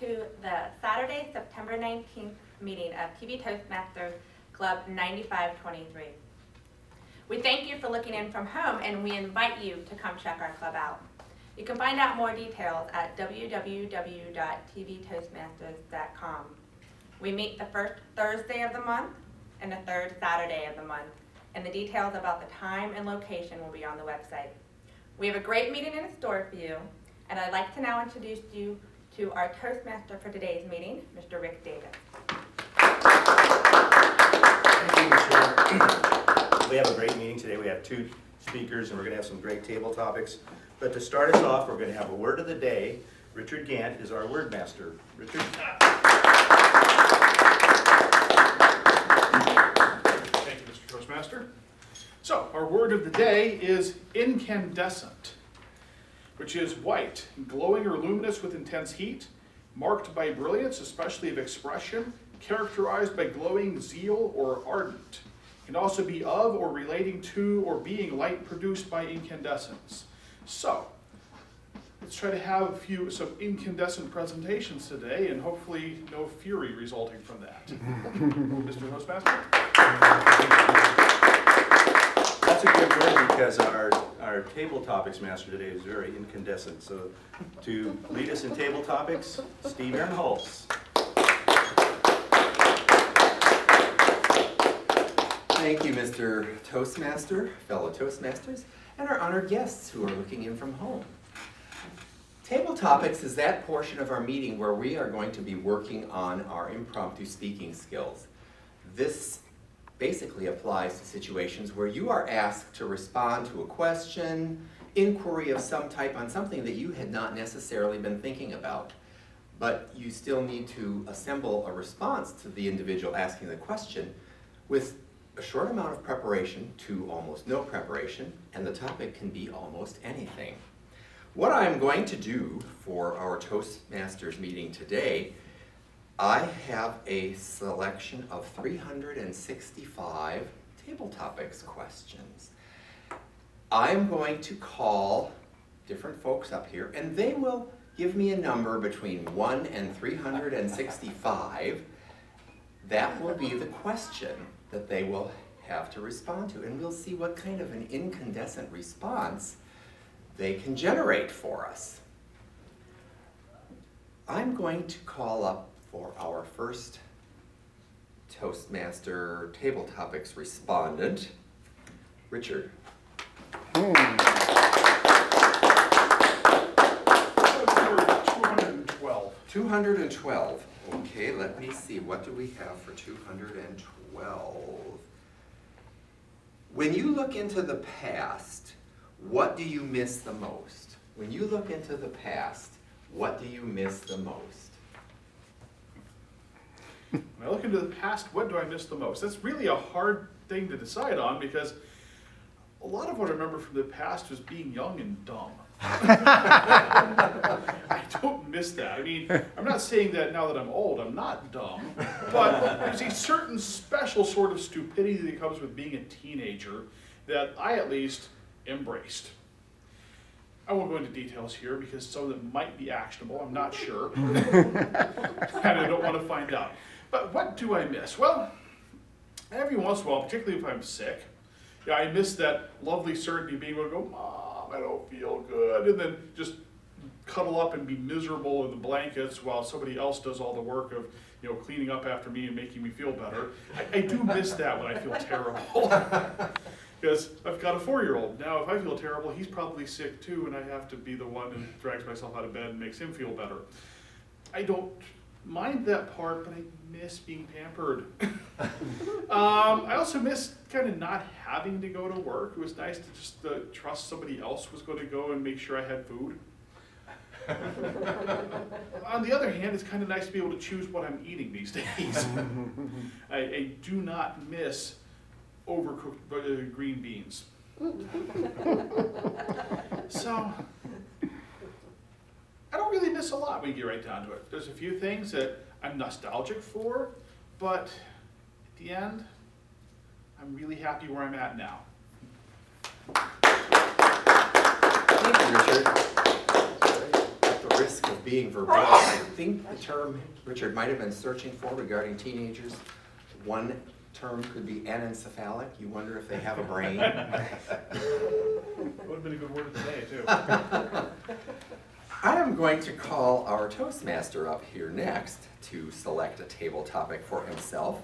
to the Saturday, September 19th meeting of TV Toastmasters Club 9523. We thank you for looking in from home, and we invite you to come check our club out. You can find out more details at www.tvtoastmasters.com. We meet the first Thursday of the month and the third Saturday of the month, and the details about the time and location will be on the website. We have a great meeting in store for you, and I'd like to now introduce you to our Toastmaster for today's meeting, Mr. Rick Davis. Thank you, Michelle. We have a great meeting today. We have two speakers, and we're going to have some great table topics. But to start us off, we're going to have a word of the day. Richard Gant is our word master. Richard. Thank you, Mr. Toastmaster. So, our word of the day is incandescent, which is white, glowing or luminous with intense heat, marked by brilliance, especially of expression, characterized by glowing zeal or ardent. Can also be of or relating to or being light produced by incandescence. So, let's try to have some incandescent presentations today, and hopefully no fury resulting from that. Mr. Toastmaster? That's a good word because our table topics master today is very incandescent. So to lead us in table topics, Steve Aaron Holtz. Thank you, Mr. Toastmaster, fellow Toastmasters, and our honored guests who are looking in from home. Table Topics is that portion of our meeting where we are going to be working on our impromptu speaking skills. This basically applies to situations where you are asked to respond to a question, inquiry of some type on something that you had not necessarily been thinking about, but you still need to assemble a response to the individual asking the question with a short amount of preparation to almost no preparation, and the topic can be almost anything. What I'm going to do for our Toastmasters meeting today, I have a selection of 365 table topics questions. I'm going to call different folks up here, and they will give me a number between 1 and 365. That will be the question that they will have to respond to, and we'll see what kind of an incandescent response they can generate for us. I'm going to call up for our first Toastmaster Table Topics respondent, Richard. 212. 212. Okay, let me see. What do we have for 212? When you look into the past, what do you miss the most? When you look into the past, what do you miss the most? When I look into the past, what do I miss the most? That's really a hard thing to decide on because a lot of what I remember from the past was being young and dumb. I don't miss that. I mean, I'm not saying that now that I'm old, I'm not dumb, but there's a certain special sort of stupidity that comes with being a teenager that I at least embraced. I won't go into details here because some of them might be actionable, I'm not sure. And I don't want to find out. But what do I miss? Well, every once in a while, particularly if I'm sick, I miss that lovely certainty of being able to go, Mom, I don't feel good, and then just cuddle up and be miserable in the blankets while somebody else does all the work of cleaning up after me and making me feel better. I do miss that when I feel terrible. Because I've got a 4-year-old. Now, if I feel terrible, he's probably sick too, and I have to be the one who drags myself out of bed and makes him feel better. I don't mind that part, but I miss being pampered. I also miss kind of not having to go to work. It was nice to just trust somebody else was going to go and make sure I had food. On the other hand, it's kind of nice to be able to choose what I'm eating these days. I do not miss overcooked green beans. So, I don't really miss a lot when you get right down to it. There's a few things that I'm nostalgic for, but at the end, I'm really happy where I'm at now. Thank you, Richard. At the risk of being verbose. I think the term Richard might have been searching for regarding teenagers, one term could be anencephalic. You wonder if they have a brain. That would have been a good word today, too. I am going to call our Toastmaster up here next to select a table topic for himself.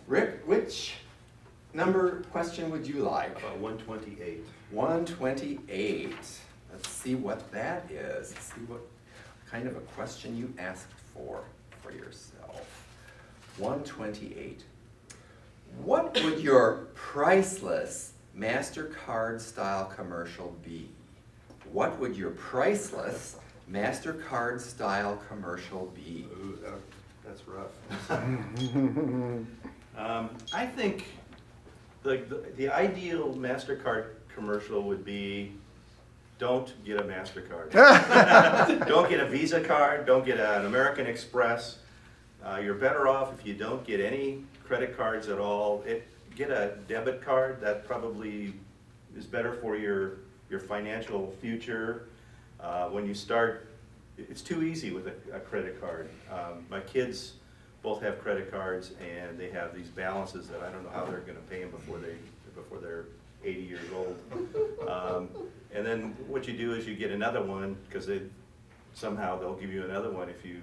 Rick, which number question would you like? About 128. 128. Let's see what that is. Let's see what kind of a question you asked for yourself. 128. What would your priceless MasterCard style commercial be? What would your priceless MasterCard style commercial be? Ooh, that's rough. I think the ideal MasterCard commercial would be, don't get a MasterCard. Don't get a Visa card, don't get an American Express. You're better off if you don't get any credit cards at all. Get a debit card. That probably is better for your financial future. When you start, it's too easy with a credit card. My kids both have credit cards, and they have these balances that I don't know how they're going to pay them before they're 80 years old. And then what you do is you get another one, because somehow they'll give you another one if you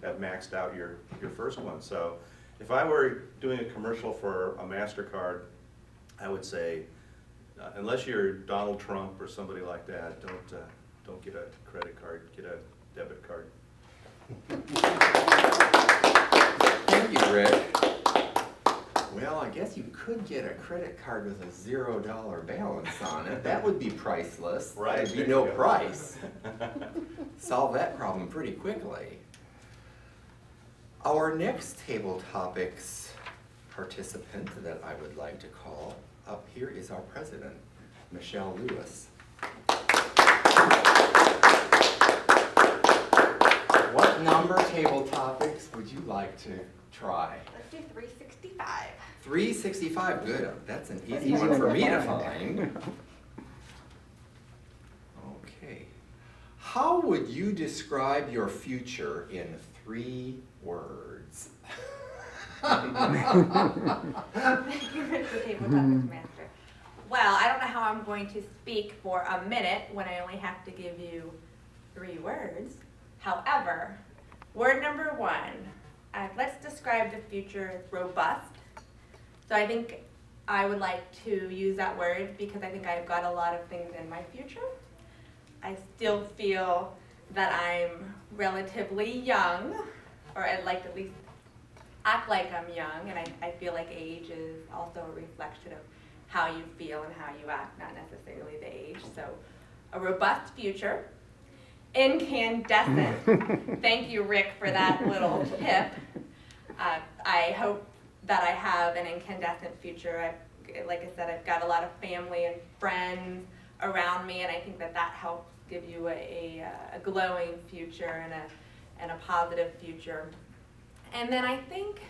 have maxed out your first one. So if I were doing a commercial for a MasterCard, I would say, unless you're Donald Trump or somebody like that, don't get a credit card, get a debit card. Thank you, Rick. Well, I guess you could get a credit card with a $0 balance on it. That would be priceless. Right. There'd be no price. Solve that problem pretty quickly. Our next table topics participant that I would like to call up here is our president, Michelle Lewis. What number table topics would you like to try? Let's do 365. 365, good. That's an easy one for me to find. Okay. How would you describe your future in 3 words? Thank you, Mr. Table Topics Master. Well, I don't know how I'm going to speak for a minute when I only have to give you 3 words. However, word number 1, let's describe the future as robust. So I think I would like to use that word because I think I've got a lot of things in my future. I still feel that I'm relatively young, or I'd like to at least act like I'm young, and I feel like age is also a reflection of how you feel and how you act, not necessarily the age. So a robust future. Incandescent. Thank you, Rick, for that little tip. I hope that I have an incandescent future. Like I said, I've got a lot of family and friends around me, and I think that helps give you a glowing future and a positive future. And then I think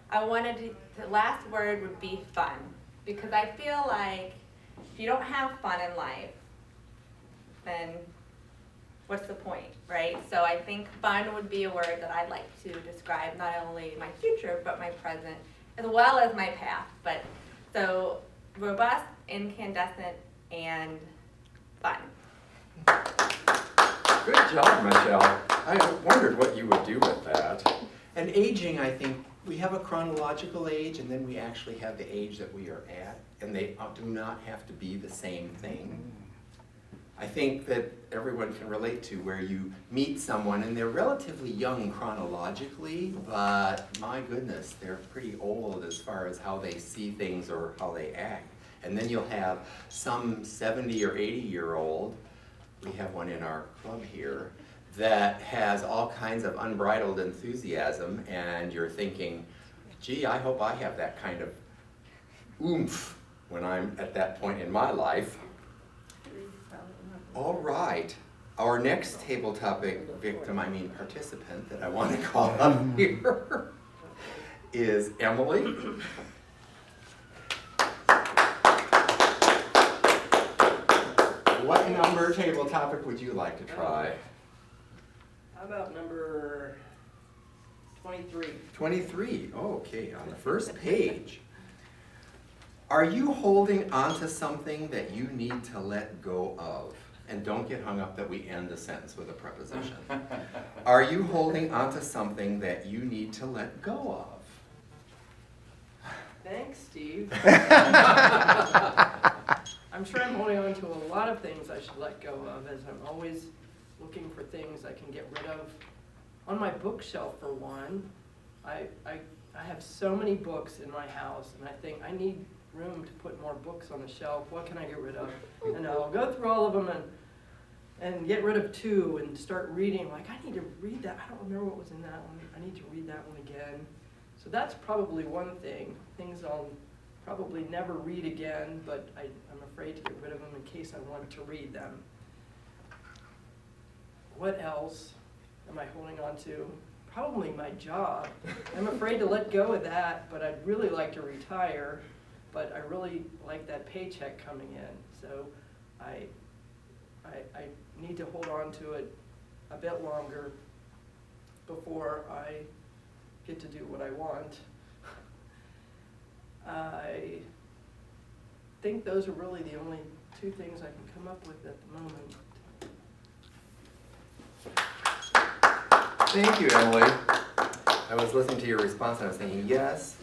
the last word would be fun, because I feel like if you don't have fun in life, then what's the point, right? So I think fun would be a word that I'd like to describe not only my future, but my present, as well as my past. But so robust, incandescent, and fun. Good job, Michelle. I wondered what you would do with that. And aging, I think, we have a chronological age, and then we actually have the age that we are at, and they do not have to be the same thing. I think that everyone can relate to where you meet someone and they're relatively young chronologically, but my goodness, they're pretty old as far as how they see things or how they act. And then you'll have some 70 or 80-year-old, we have one in our club here, that has all kinds of unbridled enthusiasm, and you're thinking, gee, I hope I have that kind of oomph when I'm at that point in my life. All right, our next table topic participant that I want to call up here is Emily. What number table topic would you like to try? How about number 23? 23, okay, on the first page. Are you holding on to something that you need to let go of? And don't get hung up that we end the sentence with a preposition. Are you holding on to something that you need to let go of? Thanks, Steve. I'm sure I'm holding on to a lot of things I should let go of, as I'm always looking for things I can get rid of. On my bookshelf, for one, I have so many books in my house, and I think I need room to put more books on the shelf. What can I get rid of? And I'll go through all of them and get rid of 2 and start reading. Like, I need to read that. I don't remember what was in that one. I need to read that one again. So that's probably one thing. Things I'll probably never read again, but I'm afraid to get rid of them in case I want to read them. What else am I holding on to? Probably my job. I'm afraid to let go of that, but I'd really like to retire. But I really like that paycheck coming in, so I need to hold on to it a bit longer before I get to do what I want. I think those are really the only 2 things I can come up with at the moment. Thank you, Emily. I was listening to your response and I was thinking, yes,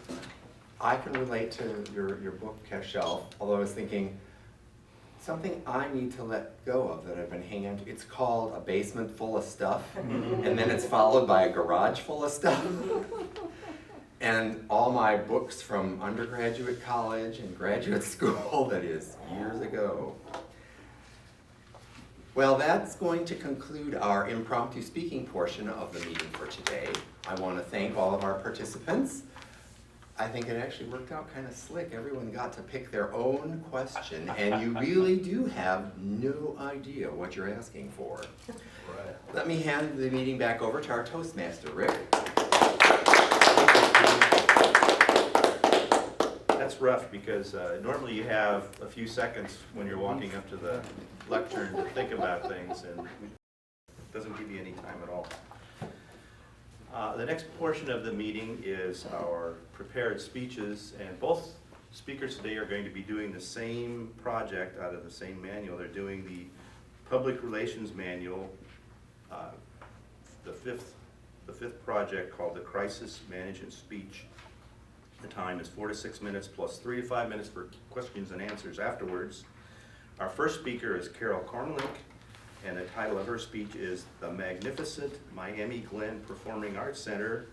I can relate to your bookshelf, although I was thinking, something I need to let go of that I've been hanging on to. It's called a basement full of stuff, and then it's followed by a garage full of stuff. And all my books from undergraduate college and graduate school, that is years ago. Well, that's going to conclude our impromptu speaking portion of the meeting for today. I want to thank all of our participants. I think it actually worked out kind of slick. Everyone got to pick their own question, and you really do have no idea what you're asking for. Right. Let me hand the meeting back over to our Toastmaster, Rick. That's rough because normally you have a few seconds when you're walking up to the lectern to think about things, and it doesn't give you any time at all. The next portion of the meeting is our prepared speeches, and both speakers today are going to be doing the same project out of the same manual. They're doing the Public Relations Manual, the fifth project called the Crisis Management Speech. The time is 4 to 6 minutes plus 3 to 5 minutes for questions and answers afterwards. Our first speaker is Carol Kornlink, and the title of her speech is The Magnificent Miami Glen Performing Arts Center.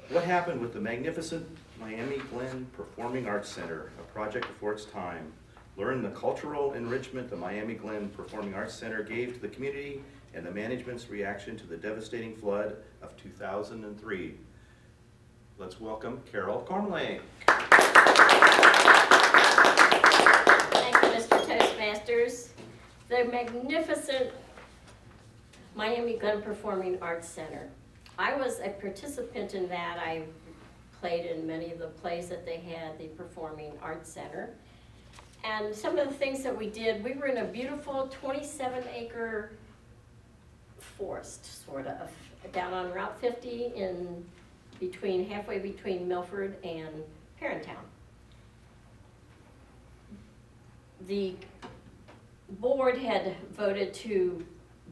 What happened with the Magnificent Miami Glen Performing Arts Center, a project before its time? Learn the cultural enrichment the Miami Glen Performing Arts Center gave to the community and the management's reaction to the devastating flood of 2003. Let's welcome Carol Kornlink. Thank you, Mr. Toastmasters. The magnificent Miami Glen Performing Arts Center. I was a participant in that. I played in many of the plays that they had, the Performing Arts Center. And some of the things that we did, we were in a beautiful 27-acre forest, sort of, down on Route 50 halfway between Milford and Parentown. The board had voted to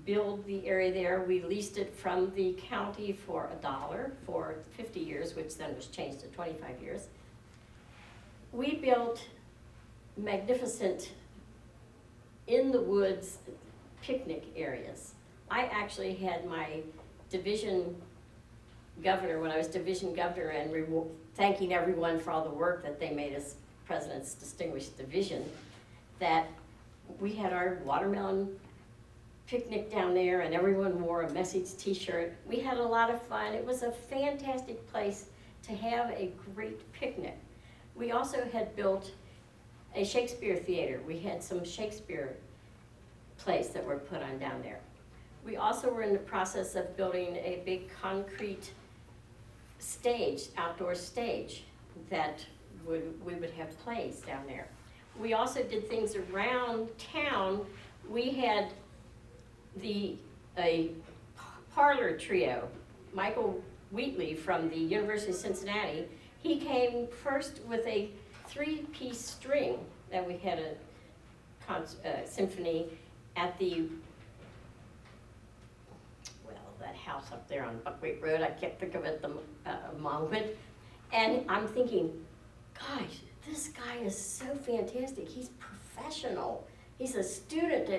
build the area there. We leased it from the county for $1 for 50 years, which then was changed to 25 years. We built magnificent in the woods picnic areas. I actually had my division governor, when I was division governor, and thanking everyone for all the work that they made as President's Distinguished Division, that we had our watermelon picnic down there and everyone wore a message t-shirt. We had a lot of fun. It was a fantastic place to have a great picnic. We also had built a Shakespeare theater. We had some Shakespeare plays that were put on down there. We also were in the process of building a big concrete stage, outdoor stage, that we would have plays down there. We also did things around town. We had a parlor trio, Michael Wheatley from the University of Cincinnati. He came first with a 3-piece string that we had a symphony at the, well, that house up there on Buckwheat Road. I can't think of it at the moment. And I'm thinking, gosh, this guy is so fantastic. He's professional. He's a student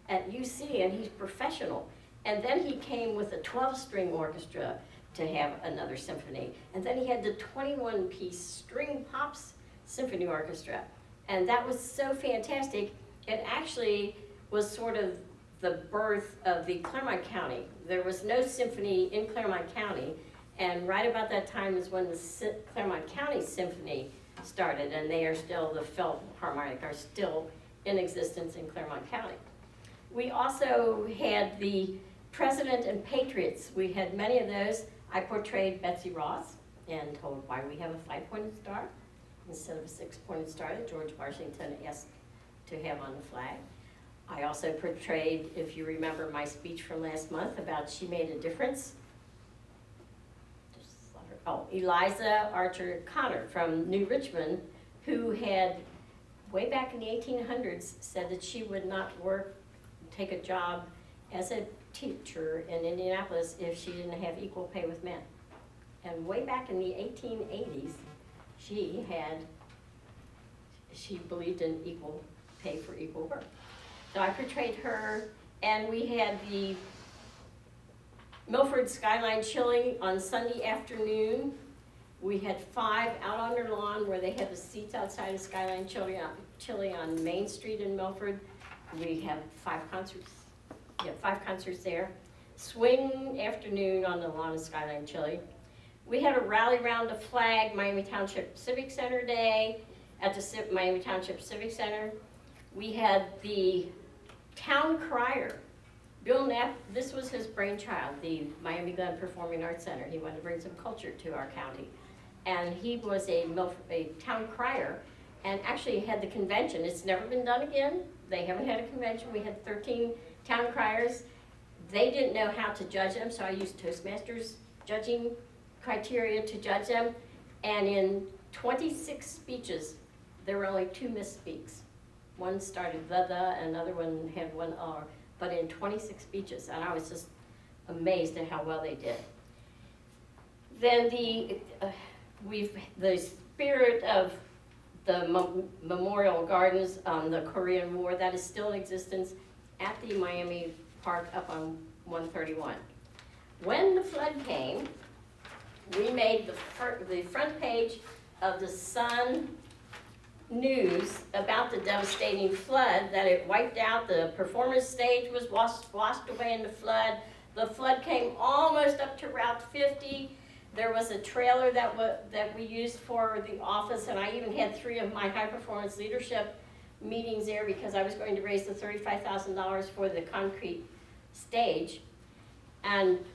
at UC and he's professional. And then he came with a 12-string orchestra to have another symphony. And then he had the 21-piece string pops symphony orchestra. And that was so fantastic. It actually was sort of the birth of the Claremont County. There was no symphony in Claremont County. And right about that time is when the Claremont County Symphony started, and they are still, the Philharmonic are still in existence in Claremont County. We also had the President and Patriots. We had many of those. I portrayed Betsy Ross and told why we have a 5-pointed star instead of a 6-pointed star that George Washington asked to have on the flag. I also portrayed, if you remember my speech from last month about She Made a Difference, Eliza Archer Connor from New Richmond, who had, way back in the 1800s, said that she would not take a job as a teacher in Indianapolis if she didn't have equal pay with men. And way back in the 1880s, she believed in equal pay for equal work. So I portrayed her, and we had the Milford Skyline Chili on Sunday afternoon. We had 5 out on their lawn where they had the seats outside of Skyline Chili on Main Street in Milford. We have 5 concerts. We have 5 concerts there. Swing afternoon on the lawn of Skyline Chili. We had a rally around the flag, Miami Township Civic Center Day at the Miami Township Civic Center. We had the town crier. Bill Knapp, this was his brainchild, the Miami Glen Performing Arts Center. He wanted to bring some culture to our county. And he was a town crier and actually had the convention. It's never been done again. They haven't had a convention. We had 13 town criers. They didn't know how to judge them, so I used Toastmasters judging criteria to judge them. And in 26 speeches, there were only 2 misspeaks. One started the, another one had one R. But in 26 speeches, and I was just amazed at how well they did. Then the spirit of the Memorial Gardens, the Korean War, that is still in existence at the Miami Park up on 131. When the flood came, we made the front page of the Sun News about the devastating flood, that it wiped out, the performance stage was washed away in the flood. The flood came almost up to Route 50. There was a trailer that we used for the office, and I even had 3 of my high performance leadership meetings there because I was going to raise the $35,000 for the concrete stage. And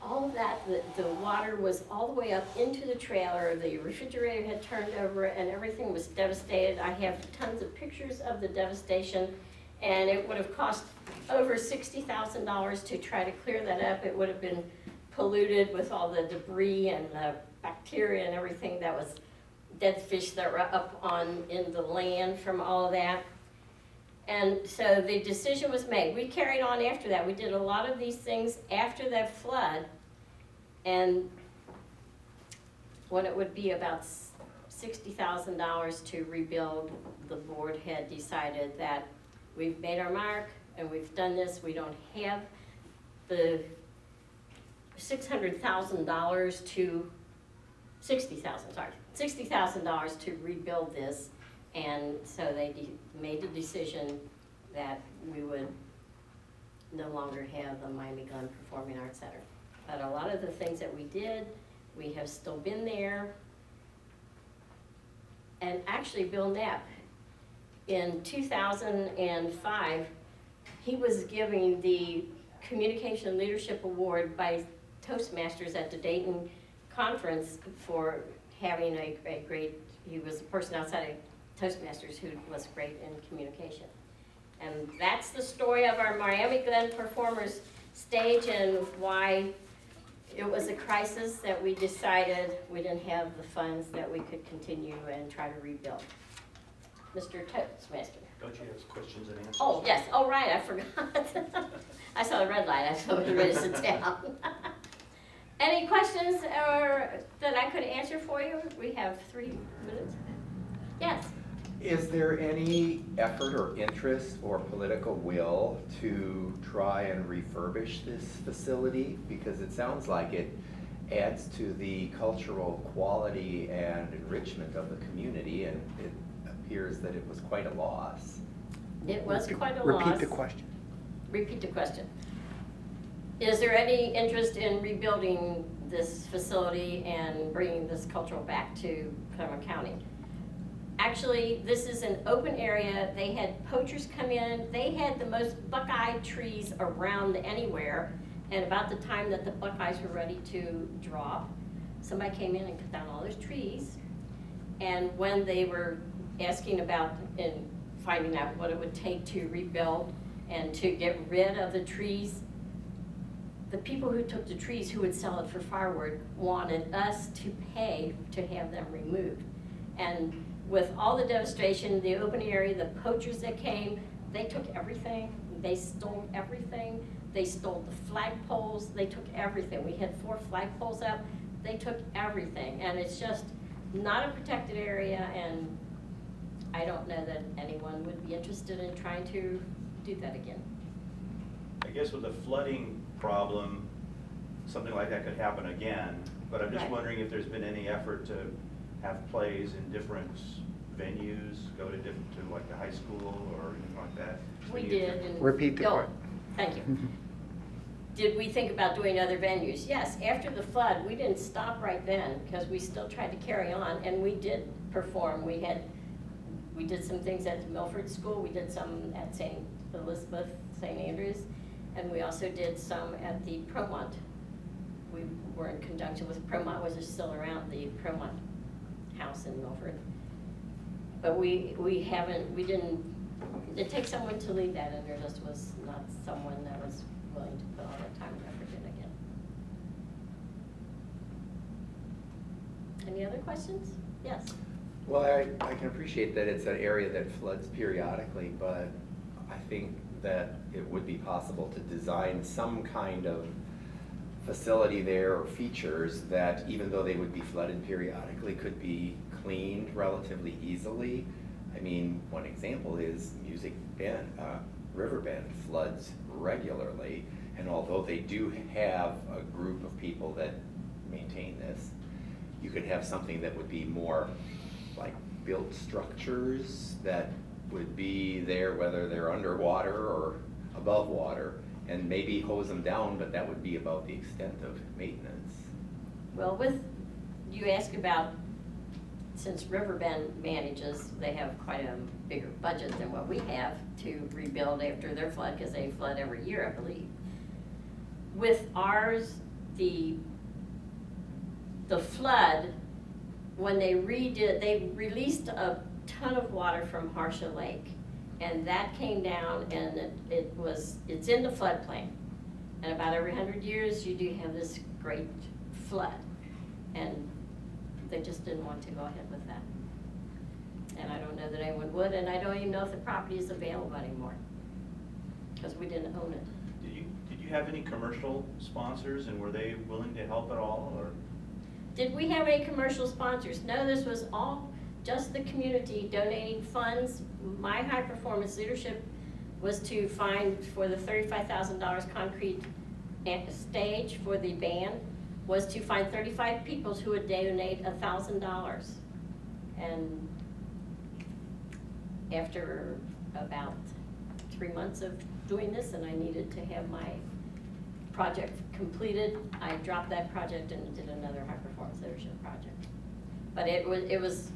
all of that, the water was all the way up into the trailer, the refrigerator had turned over, and everything was devastated. I have tons of pictures of the devastation, and it would have cost over $60,000 to try to clear that up. It would have been polluted with all the debris and the bacteria and everything that was dead fish that were up in the land from all of that. And so the decision was made. We carried on after that. We did a lot of these things after that flood. And when it would be about $60,000 to rebuild, the board had decided that we've made our mark and we've done this. We don't have the $60,000 to rebuild this. And so they made the decision that we would no longer have the Miami Glen Performing Arts Center. But a lot of the things that we did, we have still been there. And actually, Bill Knapp, in 2005, he was giving the Communication Leadership Award by Toastmasters at the Dayton conference for having a great, he was a person outside of Toastmasters who was great in communication. And that's the story of our Miami Glen performers stage and why it was a crisis that we decided we didn't have the funds that we could continue and try to rebuild. Mr. Toastmaster. Don't you have questions and answers? Oh, yes, oh, right, I forgot. I saw the red light, I was ready to sit down. Any questions or that I could answer for you? We have 3 minutes. Yes, Is there any effort or interest or political will to try and refurbish this facility? Because it sounds like it adds to the cultural quality and enrichment of the community, and it appears that it was quite a loss. it was quite a loss. Repeat the question. Repeat the question. Is there any interest in rebuilding this facility and bringing this cultural back to Clermont County? Actually, this is an open area. They had poachers come in. They had the most buckeye trees around anywhere. And about the time that the buckeyes were ready to drop, somebody came in and cut down all those trees. And when they were asking about and finding out what it would take to rebuild and to get rid of the trees, the people who took the trees, who would sell it for firewood, wanted us to pay to have them removed. And with all the devastation, the open area, the poachers that came, they took everything. They stole everything. They stole the flagpoles. They took everything. We had 4 flagpoles up. They took everything. And it's just not a protected area, and I don't know that anyone would be interested in trying to do that again. I guess with the flooding problem, something like that could happen again, but I'm just Right. wondering if there's been any effort to have plays in different venues, go to different, to like the high school or anything like that? We When you- did. And Repeat the Oh, question. Thank you. Did we think about doing other venues? Yes, after the flood, we didn't stop right then, because we still tried to carry on, and we did perform. We did some things at the Milford School, we did some at St. Elizabeth, St. Andrews, and we also did some at the Promont. We were in conjunction with Promont, which is still around, the Promont house in Milford. But we didn't, it takes someone to lead that, and there just was not someone that was willing to put all that time and effort in again. Any other questions? Yes. Well, I can appreciate that it's an area that floods periodically, but I think that it would be possible to design some kind of facility there or features that, even though they would be flooded periodically, could be cleaned relatively easily. I mean, one example is Riverbend floods regularly, and although they do have a group of people that maintain this, you could have something that would be more like built structures that would be there, whether they're underwater or above water, and maybe hose them down, but that would be about the extent of maintenance. Well, you ask about, since Riverbend manages, they have quite a bigger budget than what we have to rebuild after their flood, because they flood every year, I believe. With ours, the flood, when they released a ton of water from Harsha Lake, and that came down, and it's in the floodplain. And about every 100 years, you do have this great flood, and they just didn't want to go ahead with that. And I don't know that anyone would, and I don't even know if the property is available anymore, because we didn't own it. Did you have any commercial sponsors, and were they willing to help at all, or? Did we have any commercial sponsors? No, this was all just the community donating funds. My high performance leadership was to find, for the $35,000 concrete stage for the band, was to find 35 people who would donate $1,000. And after about 3 months of doing this, and I needed to have my project completed, I dropped that project and did another high performance leadership project. But it was,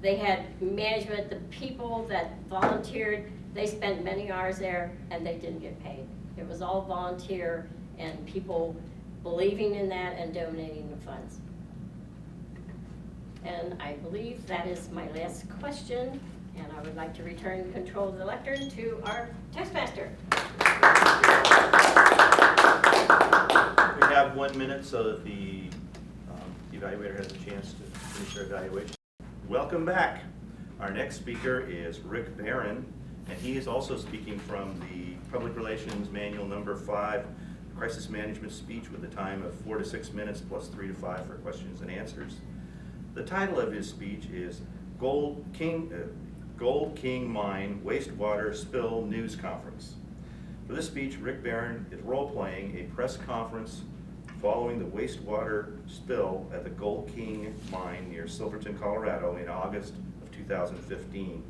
they had management, the people that volunteered, they spent many hours there and they didn't get paid. It was all volunteer and people believing in that and donating the funds. And I believe that is my last question, and I would like to return control of the lectern to our Toastmaster. 1 minute so that the evaluator has a chance to finish their evaluation. Welcome back. Our next speaker is Rick Barron, and he is also speaking from the Public Relations Manual number 5, Crisis Management Speech, with a time of 4 to 6 minutes plus 3 to 5 for questions and answers. The title of his speech is Gold King Mine Wastewater Spill News Conference. For this speech, Rick Barron is role-playing a press conference following the wastewater spill at the Gold King Mine near Silverton, Colorado in August of 2015.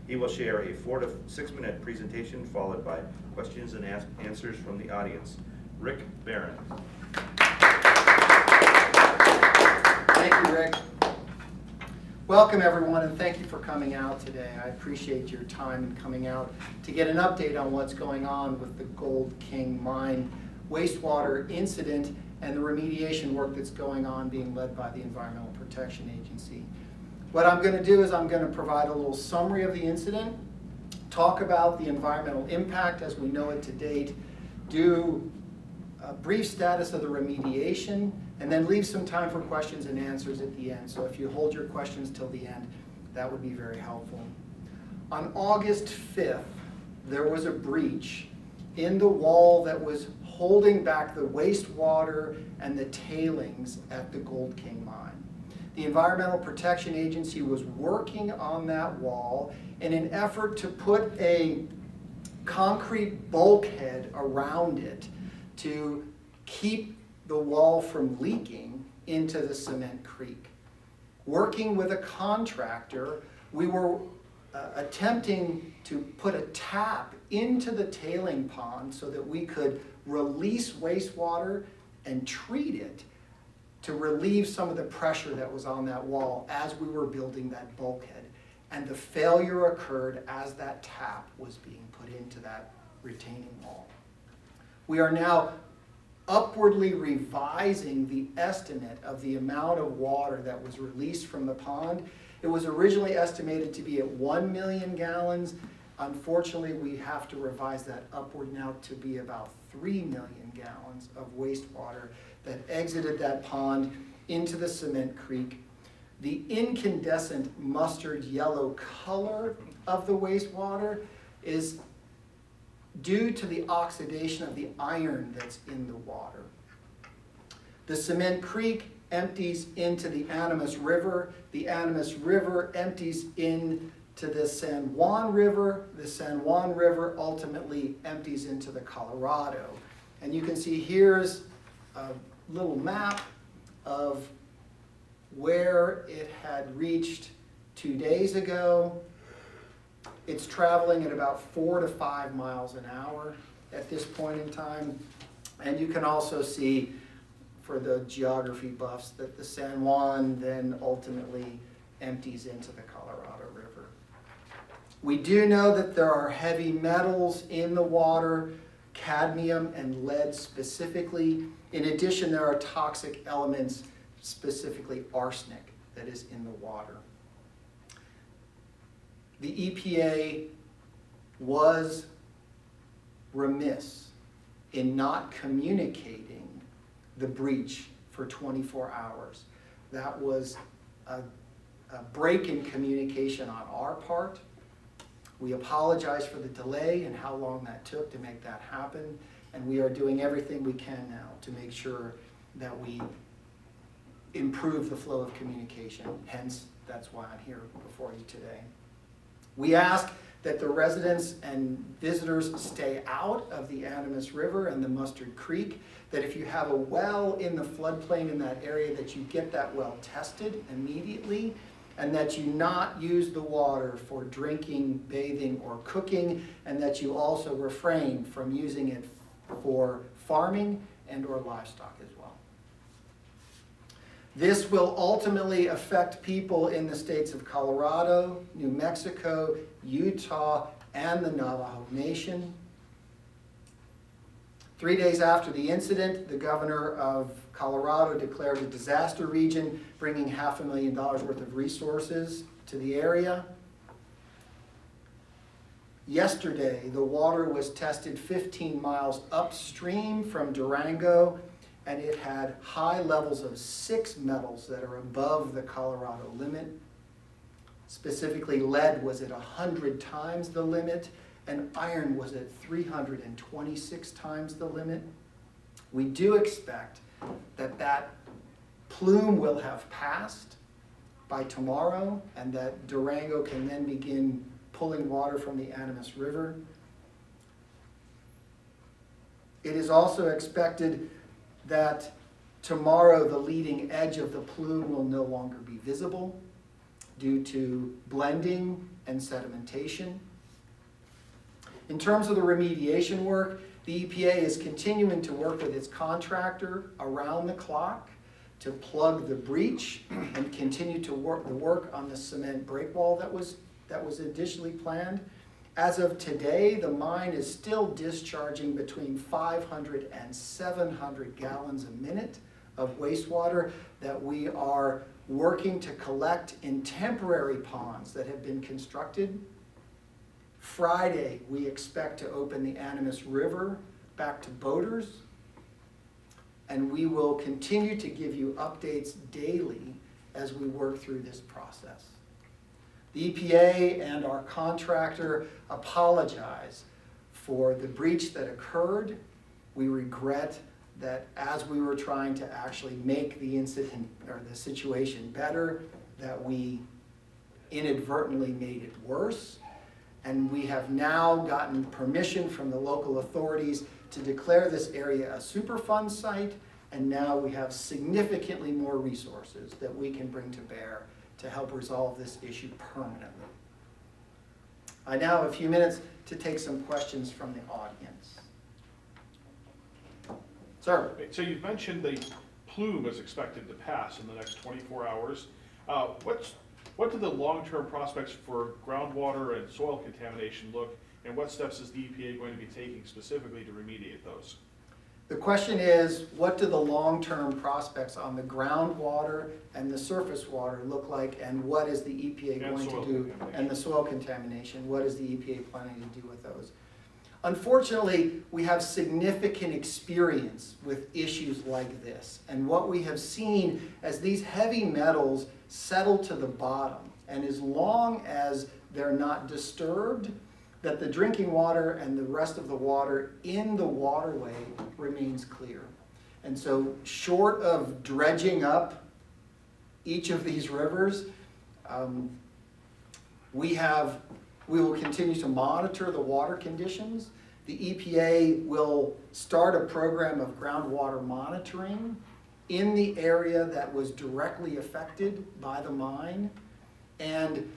He will share a 4 to 6 minute presentation followed by questions and answers from the audience. Rick Barron. Thank you, Rick. Welcome, everyone, and thank you for coming out today. I appreciate your time in coming out to get an update on what's going on with the Gold King Mine wastewater incident and the remediation work that's going on being led by the Environmental Protection Agency. What I'm going to do is I'm going to provide a little summary of the incident, talk about the environmental impact as we know it to date, do a brief status of the remediation, and then leave some time for questions and answers at the end. So if you hold your questions till the end, that would be very helpful. On August 5th, there was a breach in the wall that was holding back the wastewater and the tailings at the Gold King Mine. The Environmental Protection Agency was working on that wall in an effort to put a concrete bulkhead around it to keep the wall from leaking into the cement creek. Working with a contractor, we were attempting to put a tap into the tailing pond so that we could release wastewater and treat it to relieve some of the pressure that was on that wall as we were building that bulkhead. And the failure occurred as that tap was being put into that retaining wall. We are now upwardly revising the estimate of the amount of water that was released from the pond. It was originally estimated to be at 1 million gallons. Unfortunately, we have to revise that upward now to be about 3 million gallons of wastewater that exited that pond into the cement creek. The incandescent mustard yellow color of the wastewater is due to the oxidation of the iron that's in the water. The cement creek empties into the Animas River. The Animas River empties into the San Juan River. The San Juan River ultimately empties into the Colorado. And you can see here's a little map of where it had reached 2 days ago. It's traveling at about 4 to 5 miles an hour at this point in time. And you can also see, for the geography buffs, that the San Juan then ultimately empties into the Colorado River. We do know that there are heavy metals in the water, cadmium and lead specifically. In addition, there are toxic elements, specifically arsenic, that is in the water. The EPA was remiss in not communicating the breach for 24 hours. That was a break in communication on our part. We apologize for the delay and how long that took to make that happen, and we are doing everything we can now to make sure that we improve the flow of communication. Hence, that's why I'm here before you today. We ask that the residents and visitors stay out of the Animas River and the Mustard Creek, that if you have a well in the floodplain in that area, that you get that well tested immediately, and that you not use the water for drinking, bathing, or cooking, and that you also refrain from using it for farming and or livestock as well. This will ultimately affect people in the states of Colorado, New Mexico, Utah, and the Navajo Nation. 3 days after the incident, the governor of Colorado declared a disaster region, bringing $500,000 worth of resources to the area. Yesterday, the water was tested 15 miles upstream from Durango, and it had high levels of 6 metals that are above the Colorado limit. Specifically, lead was at 100 times the limit, and iron was at 326 times the limit. We do expect that that plume will have passed by tomorrow, and that Durango can then begin pulling water from the Animas River. It is also expected that tomorrow the leading edge of the plume will no longer be visible due to blending and sedimentation. In terms of the remediation work, the EPA is continuing to work with its contractor around the clock to plug the breach and continue to work on the cement breakwall that was additionally planned. As of today, the mine is still discharging between 500 and 700 gallons a minute of wastewater that we are working to collect in temporary ponds that have been constructed. Friday, we expect to open the Animas River back to boaters, and we will continue to give you updates daily as we work through this process. The EPA and our contractor apologize for the breach that occurred. We regret that as we were trying to actually make the incident or the situation better, that we inadvertently made it worse. And we have now gotten permission from the local authorities to declare this area a Superfund site, and now we have significantly more resources that we can bring to bear to help resolve this issue permanently. I now have a few minutes to take some questions from the audience. Sir? So you've mentioned the plume is expected to pass in the next 24 hours. What do the long-term prospects for groundwater and soil contamination look, and what steps is the EPA going to be taking specifically to remediate those? The question is, what do the long-term prospects on the groundwater and the surface water look like, and what is the EPA And going soil to do? contamination. And the soil contamination, what is the EPA planning to do with those? Unfortunately, we have significant experience with issues like this. And what we have seen as these heavy metals settle to the bottom, and as long as they're not disturbed, that the drinking water and the rest of the water in the waterway remains clear. And so short of dredging up each of these rivers, we will continue to monitor the water conditions. The EPA will start a program of groundwater monitoring in the area that was directly affected by the mine. And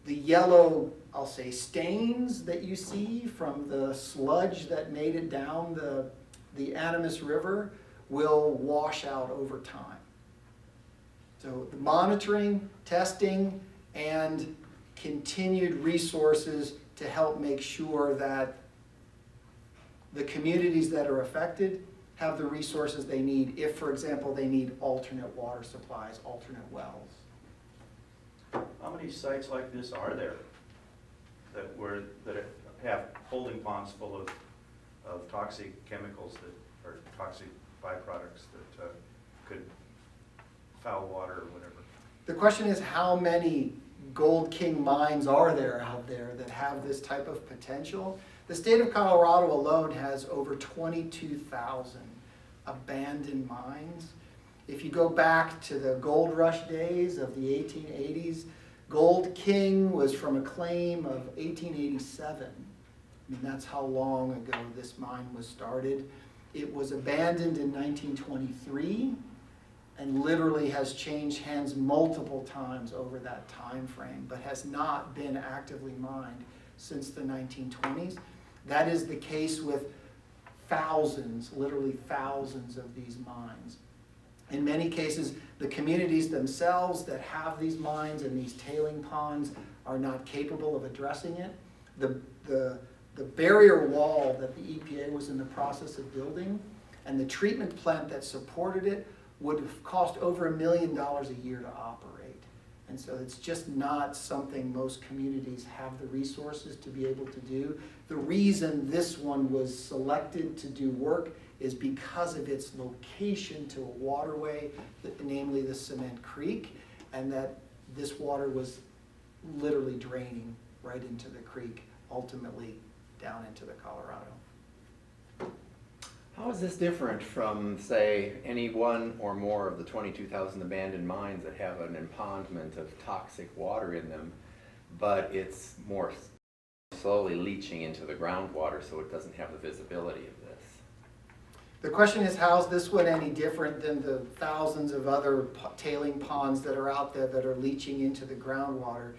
the yellow, I'll say, stains that you see from the sludge that made it down the Animas River will wash out over time. So the monitoring, testing, and continued resources to help make sure that the communities that are affected have the resources they need if, for example, they need alternate water supplies, alternate wells. How many sites like this are there that have holding ponds full of toxic chemicals that are toxic byproducts that could foul water or whatever? The question is, how many Gold King mines are there out there that have this type of potential? The state of Colorado alone has over 22,000 abandoned mines. If you go back to the gold rush days of the 1880s, Gold King was from a claim of 1887. I mean, that's how long ago this mine was started. It was abandoned in 1923 and literally has changed hands multiple times over that time frame, but has not been actively mined since the 1920s. That is the case with thousands, literally thousands of these mines. In many cases, the communities themselves that have these mines and these tailing ponds are not capable of addressing it. The barrier wall that the EPA was in the process of building and the treatment plant that supported it would have cost over $1 million a year to operate. And so it's just not something most communities have the resources to be able to do. The reason this one was selected to do work is because of its location to a waterway, namely the Cement Creek, and that this water was literally draining right into the creek, ultimately down into the Colorado. How is this different from, say, any one or more of the 22,000 abandoned mines that have an impoundment of toxic water in them, but it's more slowly leaching into the groundwater so it doesn't have the visibility of this? The question is, how is this one any different than the thousands of other tailing ponds that are out there that are leaching into the groundwater?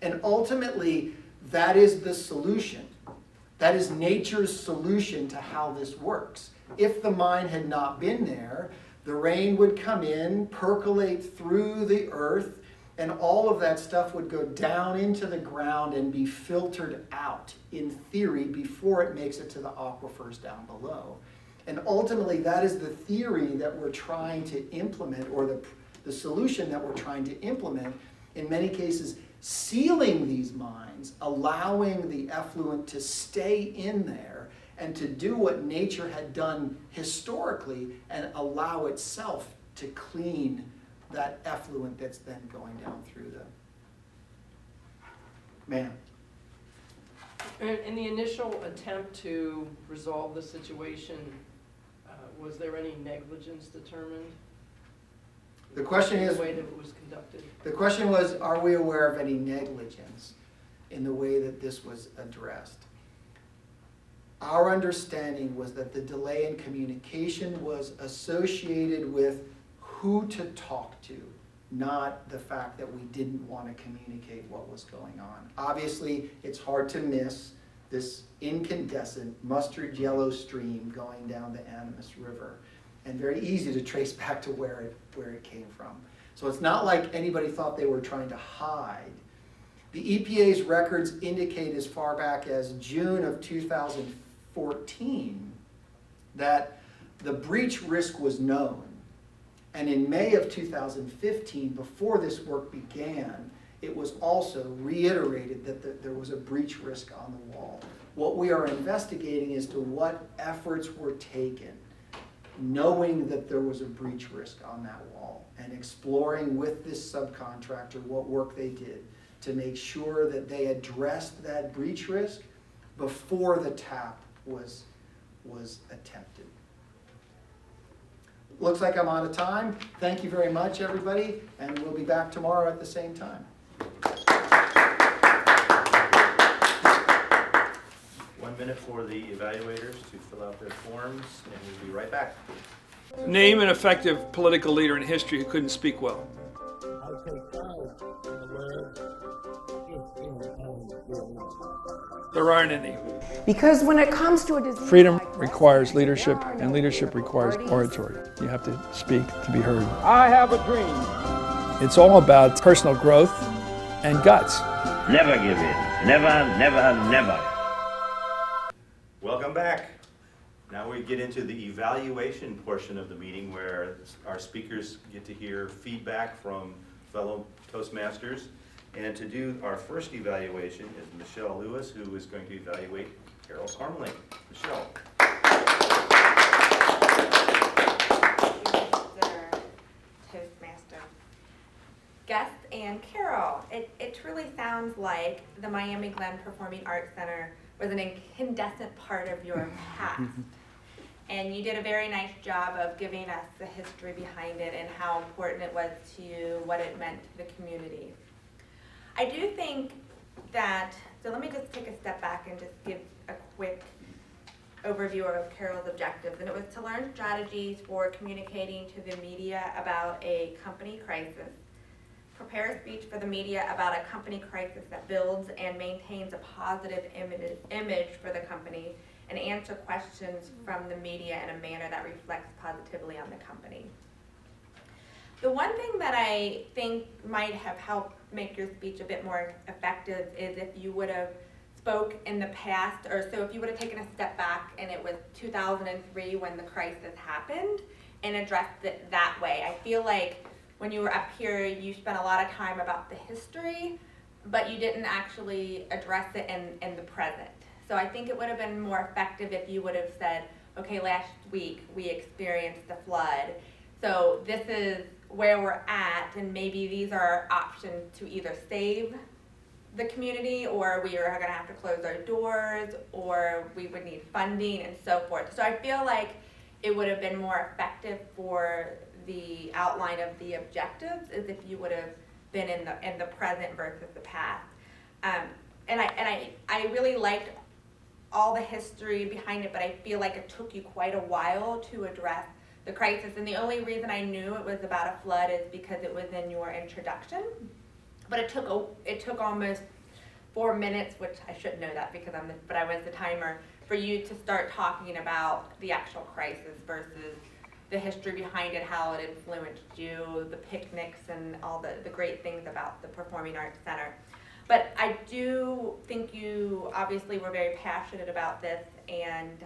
And ultimately, that is the solution. That is nature's solution to how this works. If the mine had not been there, the rain would come in, percolate through the earth, and all of that stuff would go down into the ground and be filtered out, in theory, before it makes it to the aquifers down below. And ultimately, that is the theory that we're trying to implement, or the solution that we're trying to implement, in many cases, sealing these mines, allowing the effluent to stay in there, and to do what nature had done historically and allow itself to clean that effluent that's then going down through them. Ma'am. In the initial attempt to resolve the situation, was there any negligence determined? The question is, The way that it was conducted? the question was, are we aware of any negligence in the way that this was addressed? Our understanding was that the delay in communication was associated with who to talk to, not the fact that we didn't want to communicate what was going on. Obviously, it's hard to miss this incandescent mustard yellow stream going down the Animas River, and very easy to trace back to where it came from. So it's not like anybody thought they were trying to hide. The EPA's records indicate as far back as June of 2014 that the breach risk was known. And in May of 2015, before this work began, it was also reiterated that there was a breach risk on the wall. What we are investigating is to what efforts were taken, knowing that there was a breach risk on that wall, and exploring with this subcontractor what work they did to make sure that they addressed that breach risk before the tap was attempted. Looks like I'm out of time. Thank you very much, everybody, and we'll be back tomorrow at the same time. 1 minute for the evaluators to fill out their forms, and we'll be right back. Name an effective political leader in history who couldn't speak well. There aren't any. Because when it comes to a disease, Freedom requires leadership, and leadership requires oratory. You have to speak to be heard. I have a dream. It's all about personal growth and guts. Never give in. Never, never, never. Welcome back. Now we get into the evaluation portion of the meeting where our speakers get to hear feedback from fellow Toastmasters. And to do our first evaluation is Michelle Lewis, who is going to evaluate Carol Parmalee. Michelle. Mr. Toastmaster. Gus and Carol, it truly sounds like the Miami Glen Performing Arts Center was an incandescent part of your past. And you did a very nice job of giving us the history behind it and how important it was to you, what it meant to the community. I do think that, so let me just take a step back and just give a quick overview of Carol's objectives. And it was to learn strategies for communicating to the media about a company crisis, prepare a speech for the media about a company crisis that builds and maintains a positive image for the company, and answer questions from the media in a manner that reflects positively on the company. The one thing that I think might have helped make your speech a bit more effective is if you would have spoke in the past, or so if you would have taken a step back and it was 2003 when the crisis happened and addressed it that way. I feel like when you were up here, you spent a lot of time about the history, but you didn't actually address it in the present. So I think it would have been more effective if you would have said, okay, last week we experienced the flood. So this is where we're at, and maybe these are options to either save the community, or we are gonna have to close our doors, or we would need funding and so forth. So I feel like it would have been more effective for the outline of the objectives is if you would have been in the present versus the past. And I really liked all the history behind it, but I feel like it took you quite a while to address the crisis. And the only reason I knew it was about a flood is because it was in your introduction. But it took almost 4 minutes, which I should know that because but I was the timer, for you to start talking about the actual crisis versus the history behind it, how it influenced you, the picnics, and all the great things about the Performing Arts Center. But I do think you obviously were very passionate about this, and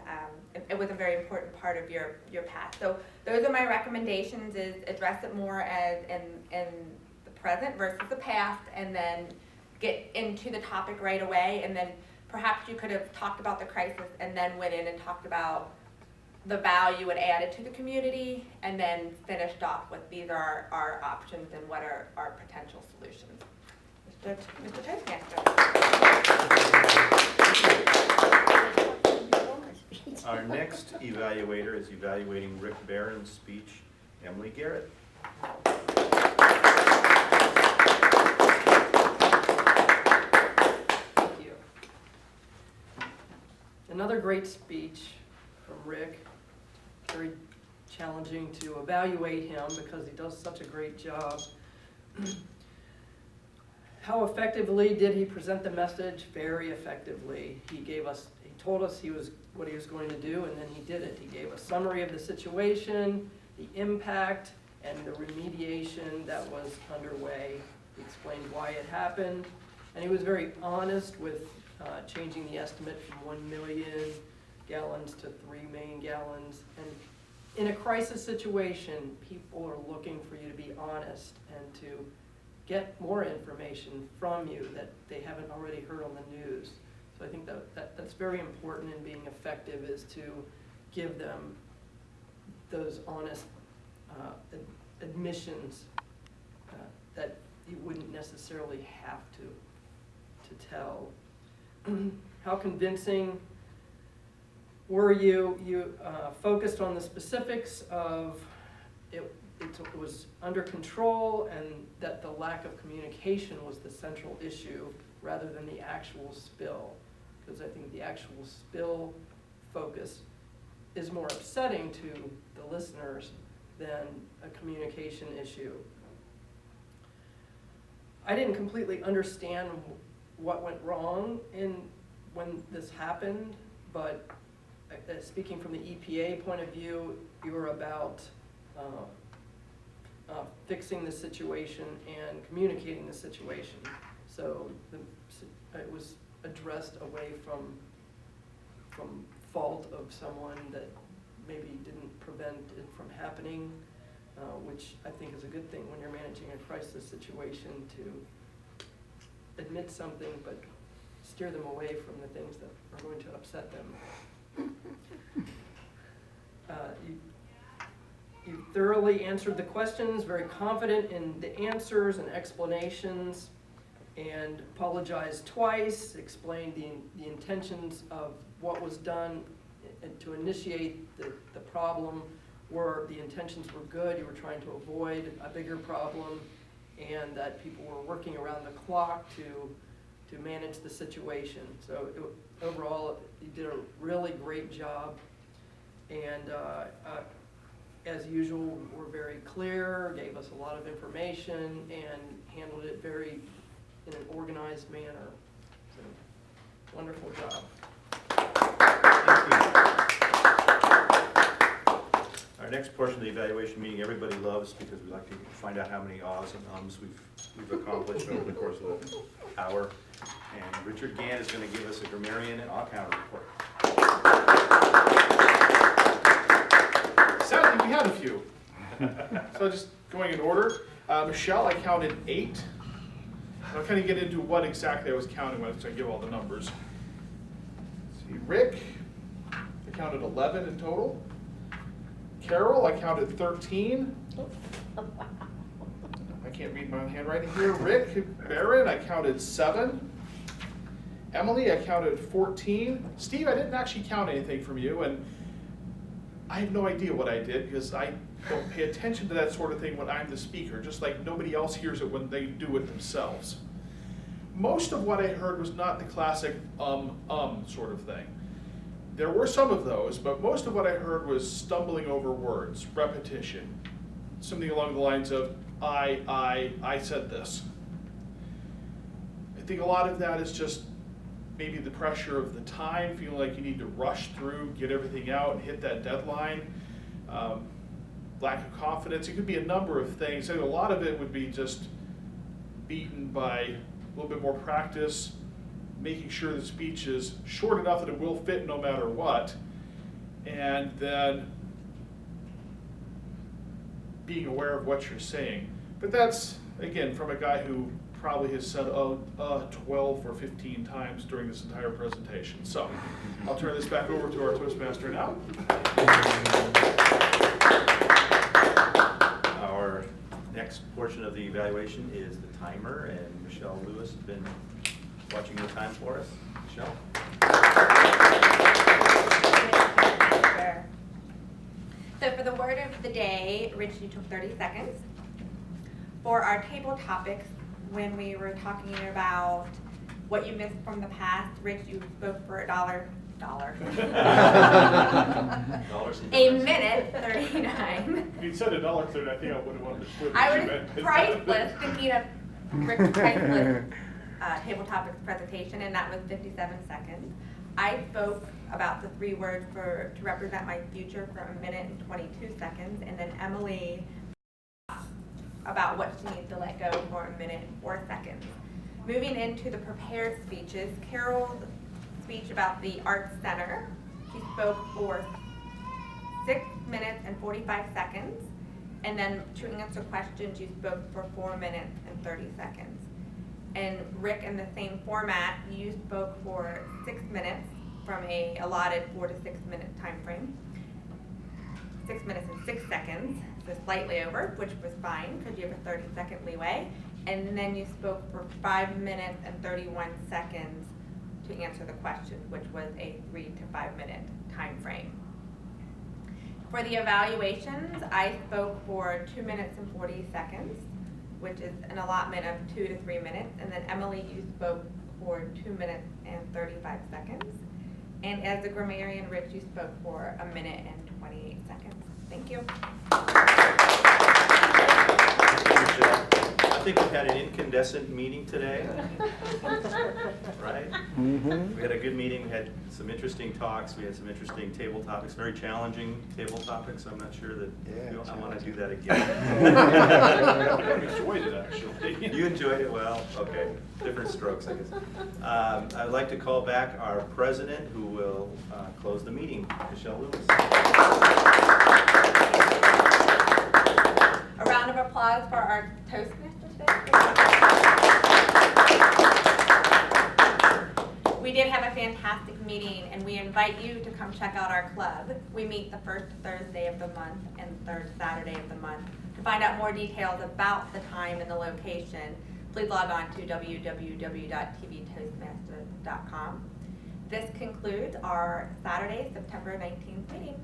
it was a very important part of your past. So those are my recommendations: is address it more as in the present versus the past, and then get into the topic right away. And then perhaps you could have talked about the crisis and then went in and talked about the value it added to the community, and then finished off with these are our options and what are our potential solutions. Mr. Toastmaster. Our next evaluator is evaluating Rick Barron's speech, Emily Garrett. Thank you. Another great speech from Rick. Very challenging to evaluate him because he does such a great job. How effectively did he present the message? Very effectively. He told us what he was going to do, and then he did it. He gave a summary of the situation, the impact, and the remediation that was underway. He explained why it happened, and he was very honest with changing the estimate from 1 million gallons to 3 million gallons. And in a crisis situation, people are looking for you to be honest and to get more information from you that they haven't already heard on the news. So I think that's very important in being effective, is to give them those honest admissions that you wouldn't necessarily have to tell. How convincing were you? You focused on the specifics of it was under control, and that the lack of communication was the central issue rather than the actual spill. Because I think the actual spill focus is more upsetting to the listeners than a communication issue. I didn't completely understand what went wrong when this happened, but speaking from the EPA point of view, you were about fixing the situation and communicating the situation. So it was addressed away from fault of someone that maybe didn't prevent it from happening, which I think is a good thing when you're managing a crisis situation, to admit something but steer them away from the things that are going to upset them. You thoroughly answered the questions, very confident in the answers and explanations, and apologized twice, explained the intentions of what was done and to initiate the problem, where the intentions were good. You were trying to avoid a bigger problem, and that people were working around the clock to manage the situation. So overall, you did a really great job, and as usual, were very clear, gave us a lot of information, and handled it in an organized manner. So, wonderful job. Thank you. Our next portion of the evaluation meeting everybody loves, because we like to find out how many ahs and ums we've accomplished over the course of the hour. And Richard Gant is going to give us a grammarian and ah counter report. Sadly, we had a few. So just going in order, Michelle, I counted 8. I'll kind of get into what exactly I was counting when I give all the numbers. Let's see, Rick, I counted 11 in total. Carol, I counted 13. I can't read my own handwriting here. Rick Barron, I counted 7. Emily, I counted 14. Steve, I didn't actually count anything from you, and I have no idea what I did because I don't pay attention to that sort of thing when I'm the speaker, just like nobody else hears it when they do it themselves. Most of what I heard was not the classic sort of thing. There were some of those, but most of what I heard was stumbling over words, repetition, something along the lines of, I said this. I think a lot of that is just maybe the pressure of the time, feeling like you need to rush through, get everything out, and hit that deadline. Lack of confidence. It could be a number of things. I think a lot of it would be just beaten by a little bit more practice, making sure the speech is short enough that it will fit no matter what, and then being aware of what you're saying. But that's, again, from a guy who probably has said 12 or 15 times during this entire presentation. So I'll turn this back over to our Toastmaster now. Our next portion of the evaluation is the timer, and Michelle Lewis has been watching the time for us. Michelle? So for the word of the day, Rich, you took 30 seconds. For our table topics, when we were talking about what you missed from the past, Rich, you spoke for $1. A minute 39. If you'd said $1.30, I think I would have understood. I was priceless thinking of Rick's priceless table topics presentation, and that was 57 seconds. I spoke about the 3 words to represent my future for 1 minute and 22 seconds, and then Emily about what she needs to let go for 1 minute and 4 seconds. Moving into the prepared speeches, Carol's speech about the Arts Center, she spoke for 6 minutes and 45 seconds, and then to answer questions, you spoke for 4 minutes and 30 seconds. And Rick, in the same format, you spoke for 6 minutes from a allotted 4 to 6 minute time frame. 6 minutes and 6 seconds, so slightly over, which was fine because you have a 30-second leeway. And then you spoke for 5 minutes and 31 seconds to answer the question, which was a 3 to 5 minute time frame. For the evaluations, I spoke for 2 minutes and 40 seconds, which is an allotment of 2 to 3 minutes. And then Emily, you spoke for 2 minutes and 35 seconds. And as a grammarian, Rich, you spoke for 1 minute and 28 seconds. Thank you. I think we've had an incandescent meeting today, right? We had a good meeting. We had some interesting talks. We had some interesting table topics, very challenging table topics. I'm not sure that I want to do that again. I enjoyed it, actually. You enjoyed it? Well, okay. Different strokes, I guess. I'd like to call back our president, who will close the meeting, Michelle Lewis. A round of applause for our Toastmasters today. We did have a fantastic meeting, and we invite you to come check out our club. We meet the first Thursday of the month and third Saturday of the month. To find out more details about the time and the location, please log on to www.tvtoastmasters.com. This concludes our Saturday, September 19th meeting.